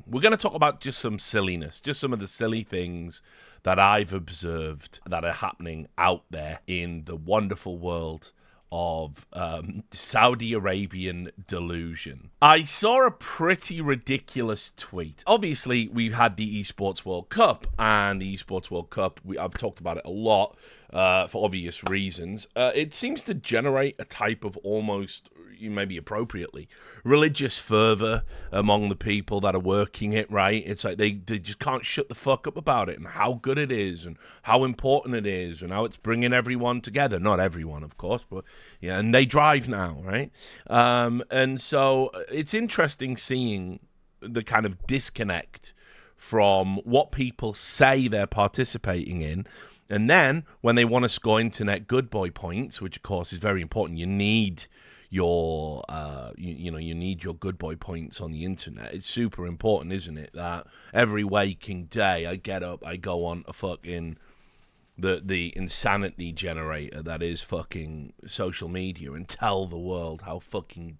we're going to talk about just some silliness, just some of the silly things that I've observed that are happening out there in the wonderful world of Saudi Arabian delusion. I saw a pretty ridiculous tweet. Obviously, we've had the Esports World Cup, and the Esports World Cup, I've talked about it a lot for obvious reasons. It seems to generate a type of almost, maybe appropriately, religious fervor among the people that are working it, right? It's like they just can't shut the fuck up about it and how good it is and how important it is and how it's bringing everyone together. Not everyone, of course, but yeah, and they drive now, right? And so it's interesting seeing the kind of disconnect from what people say they're participating in. And then when they want to score internet good boy points, which of course is very important, you need your you need your good boy points on the internet. It's super important, isn't it, that every waking day I get up, I go on a fucking the insanity generator that is fucking social media and tell the world how fucking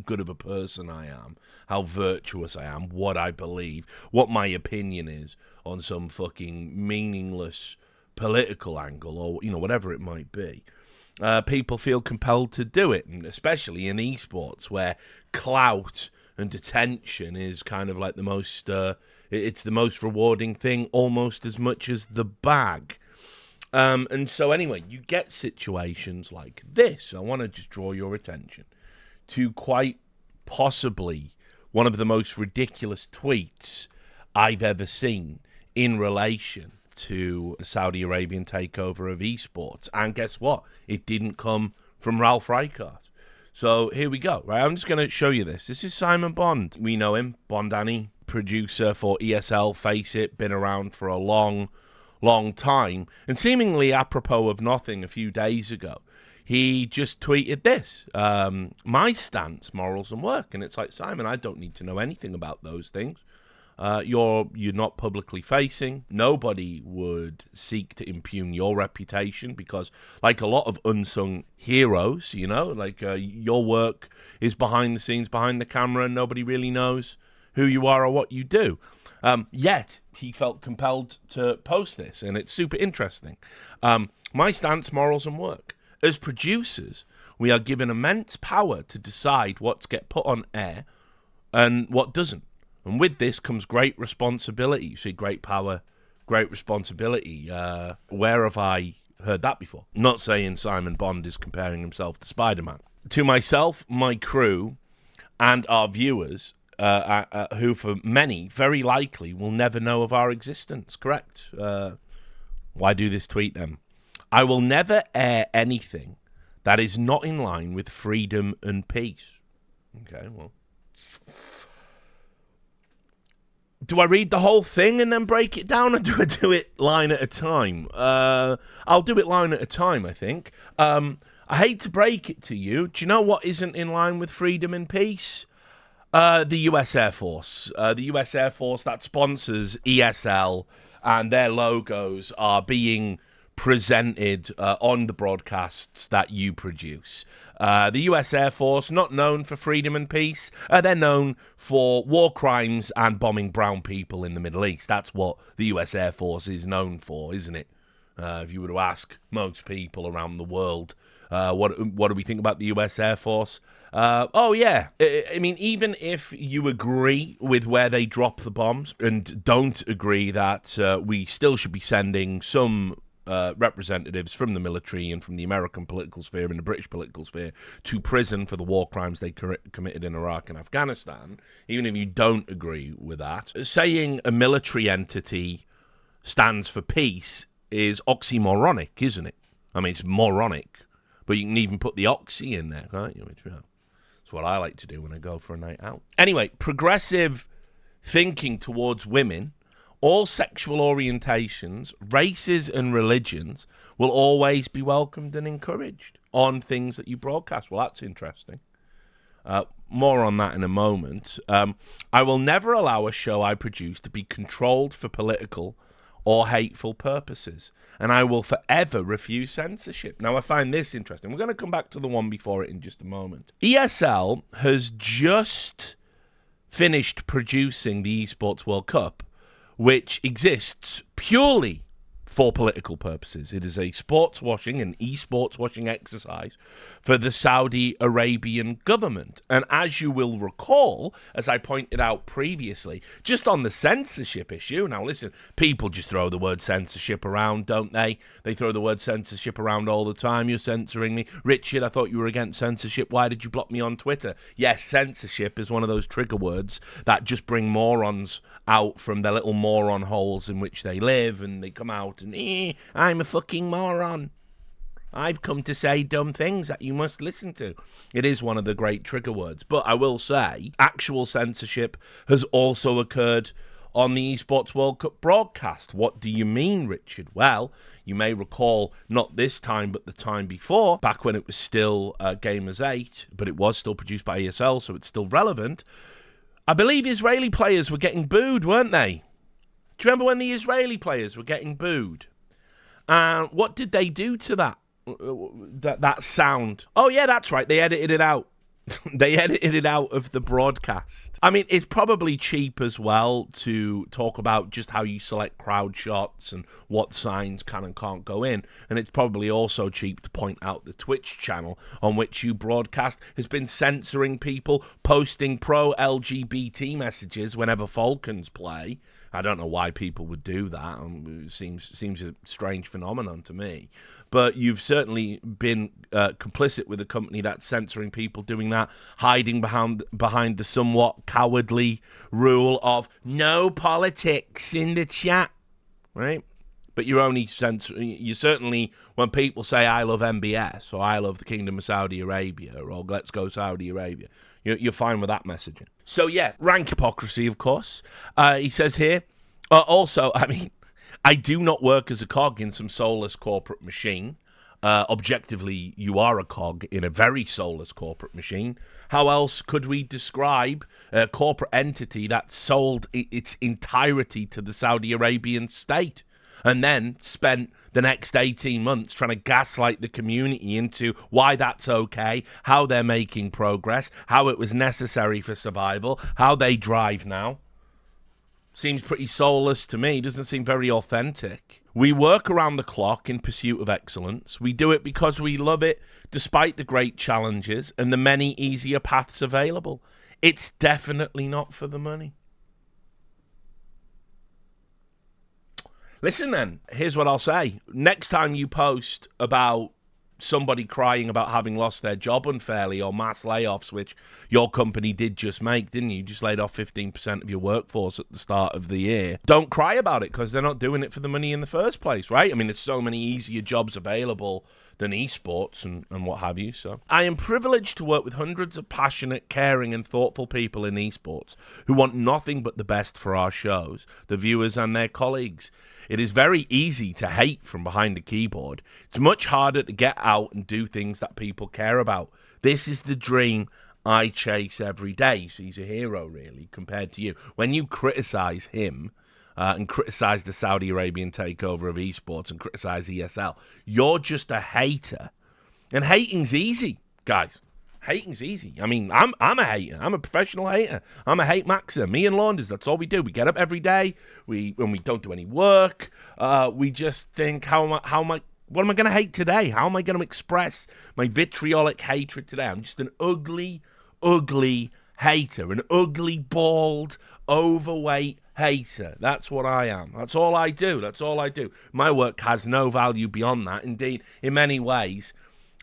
good of a person I am, how virtuous I am, what I believe, what my opinion is on some fucking meaningless political angle or whatever it might be. People feel compelled to do it, and especially in esports, where clout and attention is kind of like the most, it's the most rewarding thing, almost as much as the bag. And so anyway, you get situations like this. I want to just draw your attention to quite possibly one of the most ridiculous tweets I've ever seen in relation to the Saudi Arabian takeover of esports. And guess what? It didn't come from Ralph Reichart. So here we go, right? I'm just going to show you this. This is Simon Bond. We know him, Bondani, producer for ESL, Face It, been around for a long time. And seemingly apropos of nothing a few days ago, he just tweeted this, my stance, morals and work. And it's like, Simon, I don't need to know anything about those things. You're not publicly facing. Nobody would seek to impugn your reputation because, like a lot of unsung heroes, your work is behind the scenes, behind the camera, and nobody really knows who you are or what you do. Yet, he felt compelled to post this, and it's super interesting. My stance, morals, and work. As producers, we are given immense power to decide what to get put on air and what doesn't. And with this comes great responsibility. You see, great power, great responsibility. Where have I heard that before? Not saying Simon Bond is comparing himself to Spider-Man. To myself, my crew, and our viewers, who for many, very likely, will never know of our existence. Correct. Why do this tweet then? I will never air anything that is not in line with freedom and peace. Okay, well. Do I read the whole thing and then break it down, or do I do it line at a time? I'll do it line at a time, I think. I hate to break it to you. Do you know what isn't in line with freedom and peace? The US Air Force. The US Air Force that sponsors ESL, and their logos are being presented on the broadcasts that you produce. The US Air Force, not known for freedom and peace, they're known for war crimes and bombing brown people in the Middle East. That's what the US Air Force is known for, isn't it? If you were to ask most people around the world, what do we think about the US Air Force? Oh, yeah. I mean, even if you agree with where they drop the bombs and don't agree that we still should be sending some representatives from the military and from the American political sphere and the British political sphere to prison for the war crimes they committed in Iraq and Afghanistan, even if you don't agree with that, saying a military entity stands for peace is oxymoronic, isn't it? I mean, it's moronic, but you can even put the oxy in there, can't you? It's what I like to do when I go for a night out. Anyway, progressive thinking towards women, all sexual orientations, races and religions will always be welcomed and encouraged on things that you broadcast. Well, that's interesting. More on that in a moment. I will never allow a show I produce to be controlled for political or hateful purposes, and I will forever refuse censorship. Now, I find this interesting. We're going to come back to the one before it in just a moment. ESL has just finished producing the Esports World Cup, which exists purely for political purposes. It is a sports washing, an esports washing exercise for the Saudi Arabian government. And as you will recall, as I pointed out previously, just on the censorship issue, now listen, people just throw the word censorship around, don't they? They throw the word censorship around all the time. You're censoring me. Richard, I thought you were against censorship. Why did you block me on Twitter? Yes, censorship is one of those trigger words that just bring morons out from their little moron holes in which they live, and they come out and, I'm a fucking moron. I've come to say dumb things that you must listen to. It is one of the great trigger words. But I will say, actual censorship has also occurred on the Esports World Cup broadcast. What do you mean, Richard? Well, you may recall not this time, but the time before, back when it was still Gamers 8, but it was still produced by ESL, so it's still relevant. I believe Israeli players were getting booed, weren't they? Do you remember when the Israeli players were getting booed? And what did they do to that sound? Oh, yeah, that's right. They edited it out. They edited it out of the broadcast. I mean, it's probably cheap as well to talk about just how you select crowd shots and what signs can and can't go in. And it's probably also cheap to point out the Twitch channel on which you broadcast has been censoring people posting pro-LGBT messages whenever Falcons play. I don't know why people would do that. It seems a strange phenomenon to me. But you've certainly been complicit with a company that's censoring people doing that, hiding behind the somewhat cowardly rule of no politics in the chat, right? But you're only censoring. You certainly, when people say I love MBS or I love the Kingdom of Saudi Arabia or let's go Saudi Arabia, you're fine with that messaging. So yeah, rank hypocrisy, of course. He says here, also, I mean, I do not work as a cog in some soulless corporate machine. Objectively, you are a cog in a very soulless corporate machine. How else could we describe a corporate entity that sold its entirety to the Saudi Arabian state and then spent the next 18 months trying to gaslight the community into why that's okay, how they're making progress, how it was necessary for survival, how they drive now? Seems pretty soulless to me. Doesn't seem very authentic. We work around the clock in pursuit of excellence. We do it because we love it, despite the great challenges and the many easier paths available. It's definitely not for the money. Listen then, here's what I'll say. Next time you post about somebody crying about having lost their job unfairly or mass layoffs, which your company did just make, didn't you? You just laid off 15% of your workforce at the start of the year. Don't cry about it because they're not doing it for the money in the first place, right? I mean, there's so many easier jobs available than esports and what have you. So I am privileged to work with hundreds of passionate, caring and thoughtful people in esports who want nothing but the best for our shows, the viewers and their colleagues. It is very easy to hate from behind the keyboard. It's much harder to get out and do things that people care about. This is the dream I chase every day. So he's a hero, really, compared to you. When you criticize him and criticize the Saudi Arabian takeover of esports and criticize ESL, you're just a hater. And hating's easy, guys. Hating's easy. I mean, I'm a hater. I'm a professional hater. I'm a hate maxer. Me and Launders, that's all we do. We get up every day. When we don't do any work, we just think, what am I going to hate today? How am I going to express my vitriolic hatred today? I'm just an ugly, ugly hater. An ugly, bald, overweight hater. That's what I am. That's all I do. That's all I do. My work has no value beyond that. Indeed, in many ways,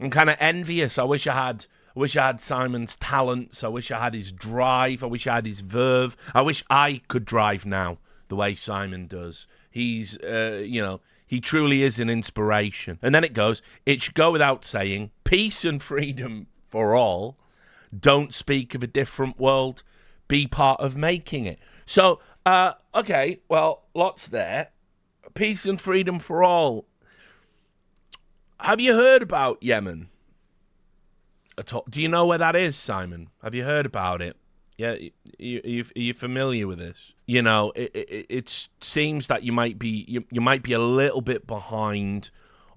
I'm kind of envious. I wish I had Simon's talents. I wish I had his drive. I wish I had his verve. I wish I could drive now the way Simon does. He's, he truly is an inspiration. And then it goes, it should go without saying, peace and freedom for all. Don't speak of a different world. Be part of making it. So, okay, well, lots there. Peace and freedom for all. Have you heard about Yemen? Do you know where that is, Simon? Have you heard about it? Yeah, are you familiar with this? You know, it seems that you might be a little bit behind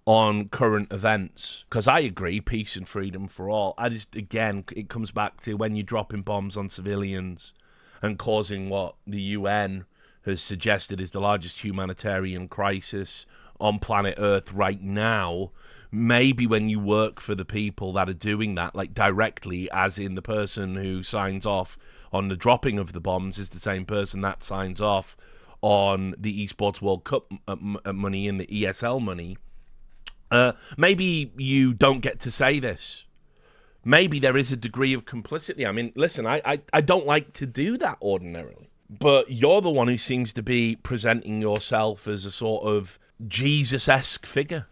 on current events. Because I agree, peace and freedom for all. Again, it comes back to when you're dropping bombs on civilians and causing what the UN has suggested is the largest humanitarian crisis on planet Earth right now. Maybe when you work for the people that are doing that, like directly, as in the person who signs off on the dropping of the bombs is the same person that signs off on the Esports World Cup money and the ESL money, maybe you don't get to say this. Maybe there is a degree of complicity. I mean, listen, I don't like to do that ordinarily, but you're the one who seems to be presenting yourself as a sort of Jesus-esque figure.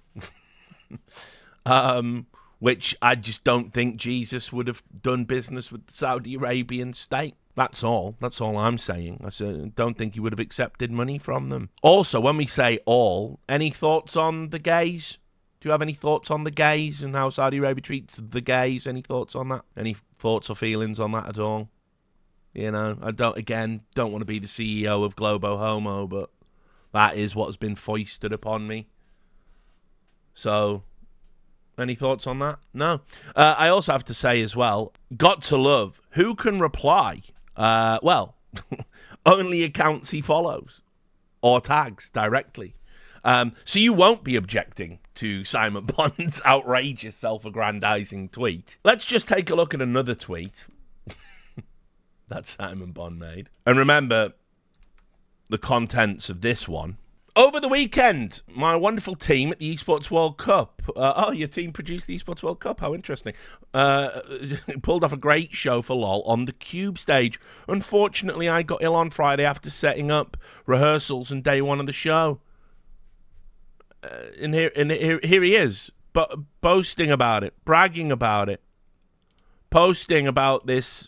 Which I just don't think Jesus would have done business with the Saudi Arabian state. That's all. That's all I'm saying. I don't think he would have accepted money from them. Also, when we say all, any thoughts on the gays? Do you have any thoughts on the gays and how Saudi Arabia treats the gays? Any thoughts on that? Any thoughts or feelings on that at all? You know, I don't want to be the CEO of Globo Homo, but that is what has been foisted upon me. So, any thoughts on that? No. I also have to say as well, got to love, who can reply? Well, only accounts he follows or tags directly. So you won't be objecting to Simon Bond's outrageous self-aggrandizing tweet. Let's just take a look at another tweet that Simon Bond made. And remember the contents of this one. Over the weekend, my wonderful team at the Esports World Cup. Your team produced the Esports World Cup? How interesting. Pulled off a great show for LOL on the Cube stage. Unfortunately, I got ill on Friday after setting up rehearsals and day one of the show. And here he is, boasting about it, bragging about it, posting about this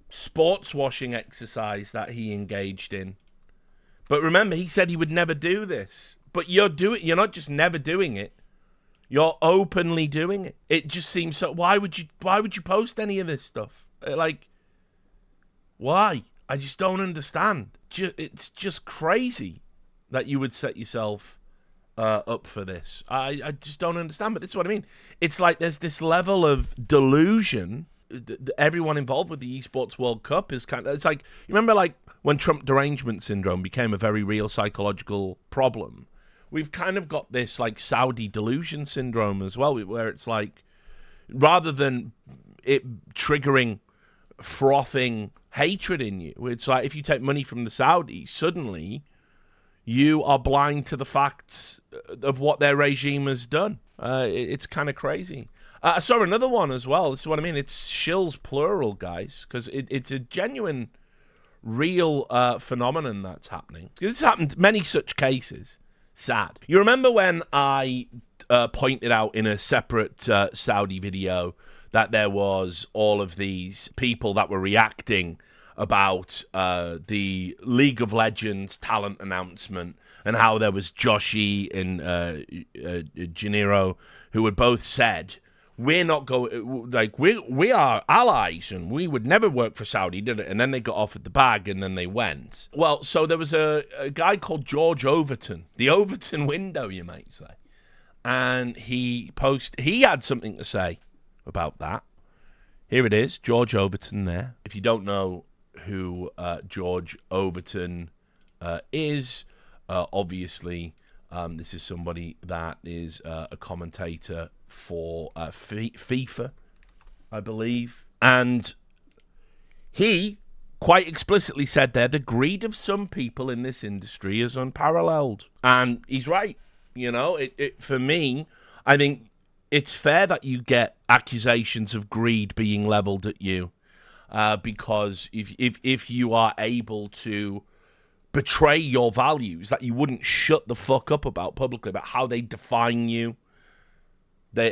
sports washing exercise that he engaged in. But remember, he said he would never do this. But you're not just never doing it. You're openly doing it. It just seems so. Why would you post any of this stuff? Like, why? I just don't understand. It's just crazy that you would set yourself up for this. I just don't understand. But this is what I mean. It's like there's this level of delusion. Everyone involved with the Esports World Cup is kind of. It's like, you remember, like, when Trump derangement syndrome became a very real psychological problem, we've kind of got this like Saudi delusion syndrome as well, where it's like, rather than it triggering frothing hatred in you, it's like if you take money from the Saudis, suddenly you are blind to the facts of what their regime has done. It's kind of crazy. I saw another one as well. This is what I mean. It's shills plural, guys, because it's a genuine, real phenomenon that's happening. This has happened many such cases. Sad. You remember when I pointed out in a separate Saudi video that there was all of these people that were reacting about the League of Legends talent announcement, and how there was Joshi and Janiro who had both said, we're not going, like, we are allies and we would never work for Saudi, did it? And then they got offered the bag and then they went. Well, so there was a guy called George Overton, the Overton window, you might say. And he had something to say about that. Here it is, George Overton there. If you don't know who George Overton is, obviously this is somebody that is a commentator for FIFA, I believe. And he quite explicitly said there, the greed of some people in this industry is unparalleled. And he's right. You know, for me, I think it's fair that you get accusations of greed being leveled at you, because if you are able to betray your values that you wouldn't shut the fuck up about publicly, about how they define you,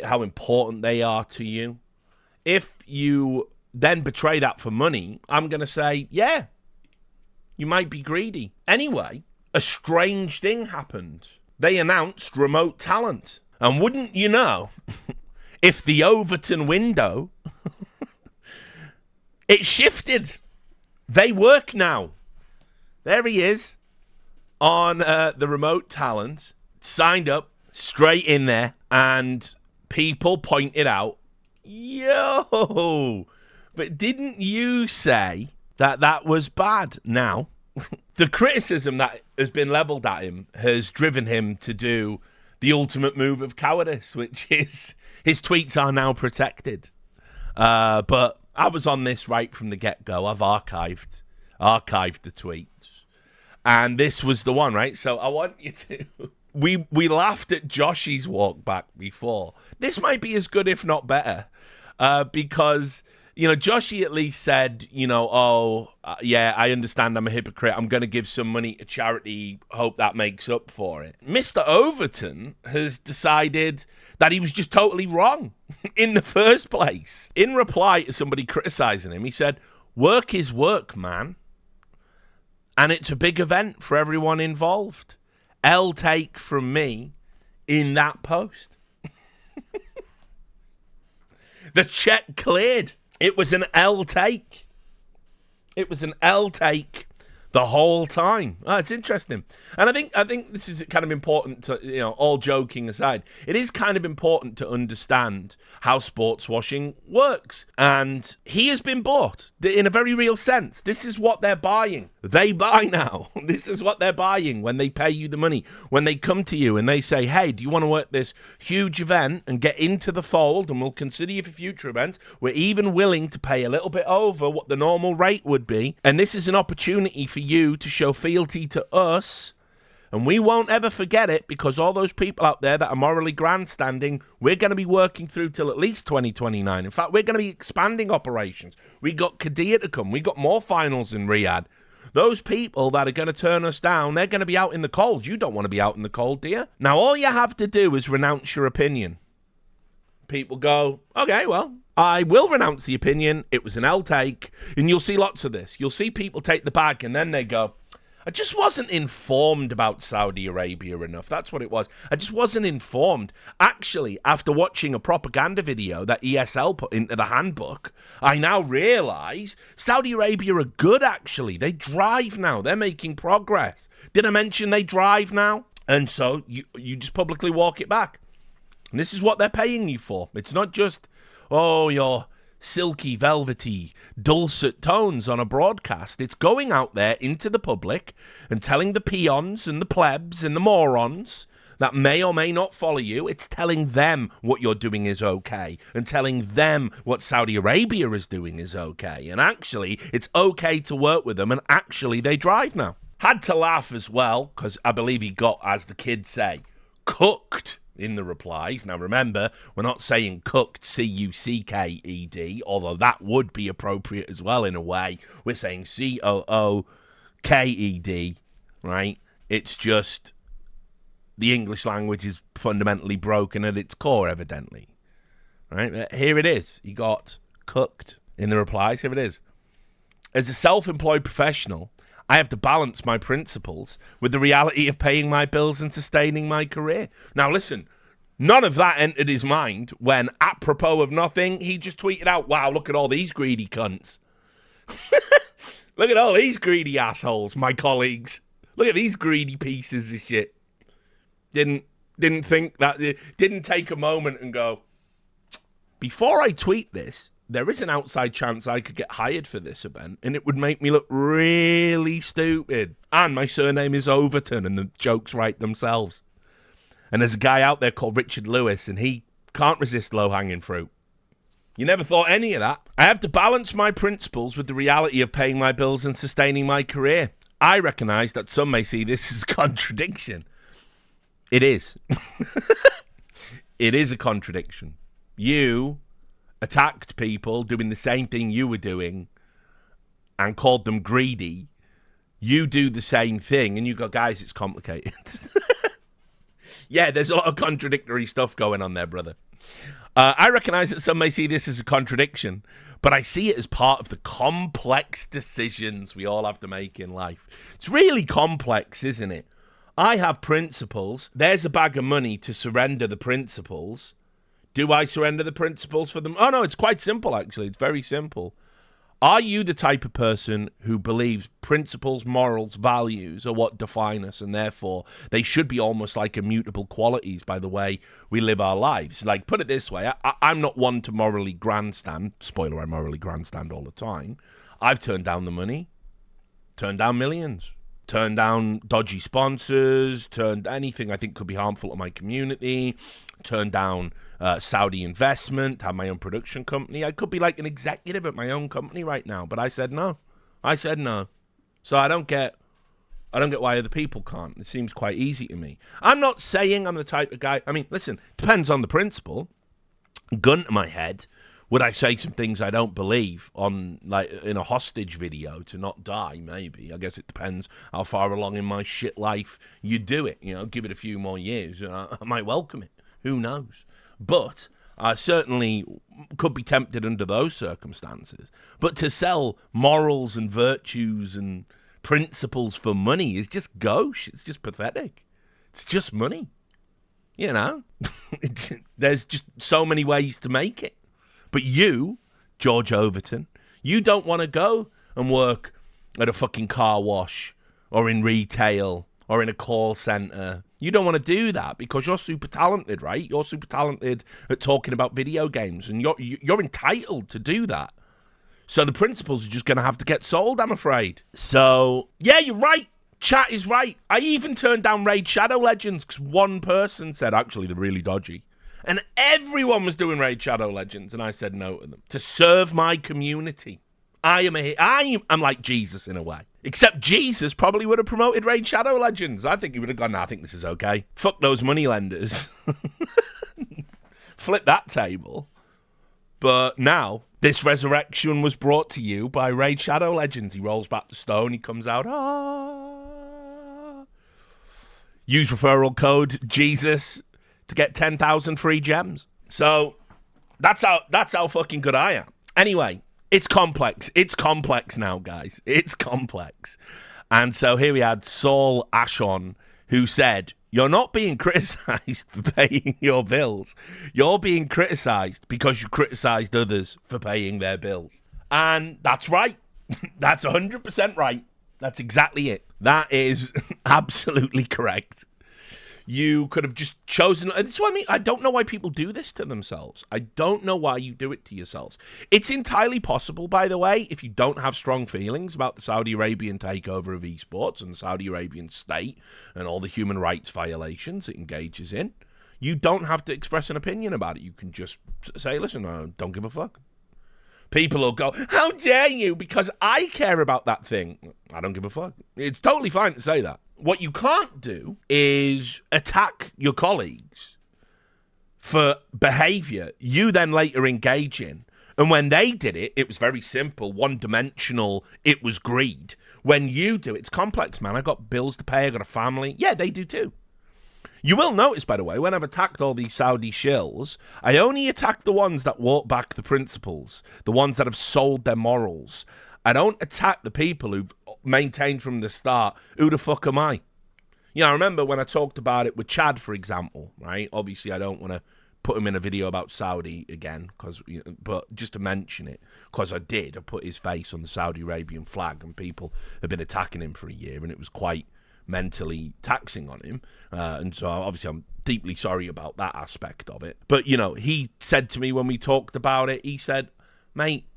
how important they are to you, if you then betray that for money, I'm going to say, yeah, you might be greedy. Anyway, a strange thing happened. They announced remote talent. And wouldn't you know, if the Overton window, it shifted. They work now. There he is on the remote talent, signed up, straight in there, and people pointed out, yo, but didn't you say That was bad. Now, the criticism that has been leveled at him has driven him to do the ultimate move of cowardice, which is his tweets are now protected. But I was on this right from the get-go. I've archived the tweets. And this was the one, right? So I want you to... We laughed at Joshy's walk back before. This might be as good, if not better, because... Joshy at least said, yeah, I understand I'm a hypocrite. I'm going to give some money to charity. Hope that makes up for it. Mr. Overton has decided that he was just totally wrong in the first place. In reply to somebody criticizing him, he said, work is work, man. And it's a big event for everyone involved. L take from me in that post. The check cleared. It was an L take. It was an L take the whole time. Oh, it's interesting. And I think this is kind of important to, all joking aside, it is kind of important to understand how sports washing works. And he has been bought in a very real sense. This is what they're buying. They buy now. This is what they're buying when they pay you the money. When they come to you and they say, hey, do you want to work this huge event and get into the fold and we'll consider you for future events? We're even willing to pay a little bit over what the normal rate would be. And this is an opportunity for you to show fealty to us. And we won't ever forget it, because all those people out there that are morally grandstanding, we're going to be working through till at least 2029. In fact, we're going to be expanding operations. We got Qadiyah to come. We got more finals in Riyadh. Those people that are going to turn us down, they're going to be out in the cold. You don't want to be out in the cold, do you? Now, all you have to do is renounce your opinion. People go, okay, well, I will renounce the opinion. It was an L take. And you'll see lots of this. You'll see people take the bag and then they go, I just wasn't informed about Saudi Arabia enough. That's what it was. I just wasn't informed. Actually, after watching a propaganda video that ESL put into the handbook, I now realize Saudi Arabia are good, actually. They drive now. They're making progress. Did I mention they drive now? And so you just publicly walk it back. And this is what they're paying you for. It's not just, your silky, velvety, dulcet tones on a broadcast. It's going out there into the public and telling the peons and the plebs and the morons that may or may not follow you. It's telling them what you're doing is okay and telling them what Saudi Arabia is doing is okay. And actually, it's okay to work with them, and actually they drive now. Had to laugh as well, because I believe he got, as the kids say, cooked in the replies. Now remember, we're not saying cooked, C-U-C-K-E-D, although that would be appropriate as well in a way. We're saying C-O-O-K-E-D, right? It's just the English language is fundamentally broken at its core, evidently. Right? But here it is. He got cooked in the replies. Here it is. As a self-employed professional, I have to balance my principles with the reality of paying my bills and sustaining my career. Now, listen, none of that entered his mind when, apropos of nothing, he just tweeted out, wow, look at all these greedy cunts. Look at all these greedy assholes, my colleagues. Look at these greedy pieces of shit. Didn't think that, didn't take a moment and go, before I tweet this, there is an outside chance I could get hired for this event, and it would make me look really stupid. And my surname is Overton, and the jokes write themselves. And there's a guy out there called Richard Lewis, and he can't resist low-hanging fruit. You never thought any of that. I have to balance my principles with the reality of paying my bills and sustaining my career. I recognise that some may see this as a contradiction. It is. It is a contradiction. You attacked people doing the same thing you were doing and called them greedy. You do the same thing and you go, guys, it's complicated. Yeah, there's a lot of contradictory stuff going on there, brother. I recognize that some may see this as a contradiction, but I see it as part of the complex decisions we all have to make in life. It's really complex, isn't it? I have principles. There's a bag of money to surrender the principles. Do I surrender the principles for them? Oh, no, it's quite simple, actually. It's very simple. Are you the type of person who believes principles, morals, values are what define us, and therefore they should be almost like immutable qualities by the way we live our lives? Like, put it this way, I'm not one to morally grandstand. Spoiler, I morally grandstand all the time. I've turned down the money, turned down millions, turned down dodgy sponsors, turned anything I think could be harmful to my community, turned down Saudi investment, have my own production company. I could be like an executive at my own company right now, but I said no. I said no. So I don't get why other people can't. It seems quite easy to me. I'm not saying I'm the type of guy. I mean, listen, depends on the principle. Gun to my head, would I say some things I don't believe on, like, in a hostage video to not die? Maybe. I guess it depends how far along in my shit life you do it. You know, give it a few more years, and I might welcome it. Who knows? But I certainly could be tempted under those circumstances. But to sell morals and virtues and principles for money is just gauche. It's just pathetic. It's just money. You know? There's just so many ways to make it. But you, George Overton, you don't want to go and work at a fucking car wash or in retail or in a call center. You don't want to do that because you're super talented, right? You're super talented at talking about video games, and you're entitled to do that. So the principles are just going to have to get sold, I'm afraid. So, yeah, you're right. Chat is right. I even turned down Raid Shadow Legends because one person said, actually, they're really dodgy. And everyone was doing Raid Shadow Legends, and I said no to them. To serve my community. I'm like Jesus in a way. Except Jesus probably would have promoted Raid Shadow Legends. I think he would have gone, nah, I think this is okay. Fuck those money lenders. Flip that table. But now, this resurrection was brought to you by Raid Shadow Legends. He rolls back the stone, he comes out, Use referral code Jesus to get 10,000 free gems. So, that's how fucking good I am. Anyway, it's complex. It's complex now, guys. It's complex. And so here we had Saul Ashon, who said, you're not being criticised for paying your bills. You're being criticised because you criticised others for paying their bills. And that's right. That's 100% right. That's exactly it. That is absolutely correct. You could have just chosen. That's what I mean. I don't know why people do this to themselves. I don't know why you do it to yourselves. It's entirely possible, by the way, if you don't have strong feelings about the Saudi Arabian takeover of esports and the Saudi Arabian state and all the human rights violations it engages in, you don't have to express an opinion about it. You can just say, listen, I don't give a fuck. People will go, how dare you? Because I care about that thing. I don't give a fuck. It's totally fine to say that. What you can't do is attack your colleagues for behavior you then later engage in. And when they did it, it was very simple, one-dimensional, it was greed. When you do it, it's complex, man. I got bills to pay, I got a family. Yeah, they do too. You will notice, by the way, when I've attacked all these Saudi shills, I only attack the ones that walk back the principles, the ones that have sold their morals. I don't attack the people who've maintained from the start, who the fuck am I? You know, I remember when I talked about it with Chad, for example, right? Obviously, I don't want to put him in a video about Saudi again, but just to mention it, because I put his face on the Saudi Arabian flag, and people have been attacking him for a year, and it was quite mentally taxing on him. And so, obviously, I'm deeply sorry about that aspect of it. But, you know, he said to me when we talked about it, he said, mate,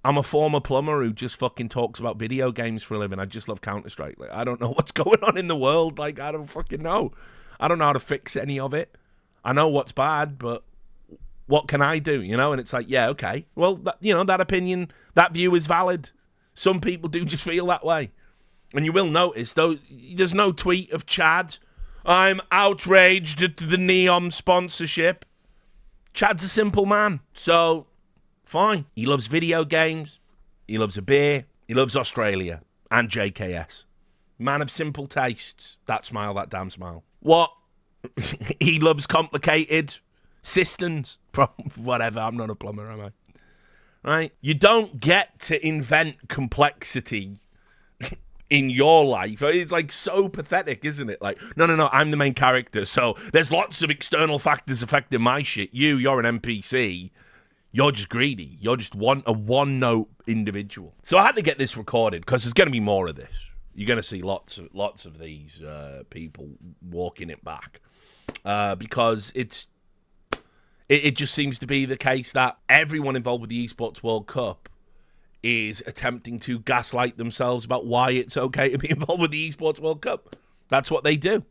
I'm a former plumber who just fucking talks about video games for a living. I just love Counter-Strike. Like, I don't know what's going on in the world. Like, I don't fucking know. I don't know how to fix any of it. I know what's bad, but what can I do? You know? And it's like, yeah, okay. Well, that opinion, that view is valid. Some people do just feel that way. And you will notice, though, there's no tweet of Chad, I'm outraged at the Neon sponsorship. Chad's a simple man. So, fine. He loves video games. He loves a beer. He loves Australia and JKS. Man of simple tastes. That smile, that damn smile. What? He loves complicated systems. Whatever, I'm not a plumber, am I? Right? You don't get to invent complexity in your life. It's like so pathetic, isn't it? Like, no, I'm the main character, so there's lots of external factors affecting my shit. You're an NPC. You're just greedy. You're just a one-note individual. So I had to get this recorded because there's going to be more of this. You're going to see lots of these people walking it back because it just seems to be the case that everyone involved with the Esports World Cup is attempting to gaslight themselves about why it's okay to be involved with the Esports World Cup. That's what they do.